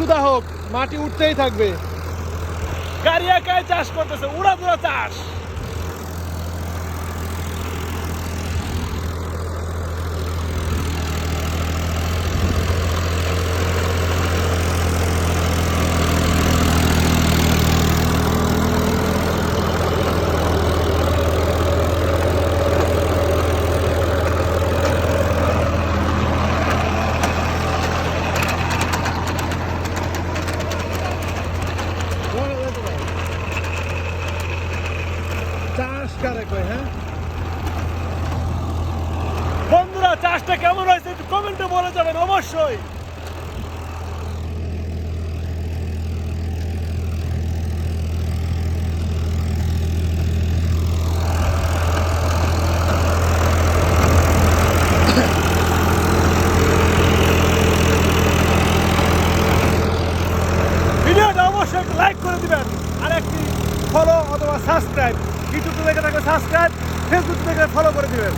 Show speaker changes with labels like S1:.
S1: ক্ষুধা হোক, মাটি উঠতেই থাকবে। গাড়ি একাই চাষ করতেছে, উড়াধুরা চাষ। চাষ কারে কয়? হ্যাঁ বন্ধুরা, চাষটা কেমন হয়েছে একটু কমেন্টে বলে যাবেন অবশ্যই। ভিডিওটা অবশ্যই একটু লাইক করে দিবেন, আর একটি ফলো অথবা সাবস্ক্রাইব, ইউটিউব থেকে থাকলে সাবস্ক্রাইব, ফেসবুক থেকে ফলো করে দিবেন।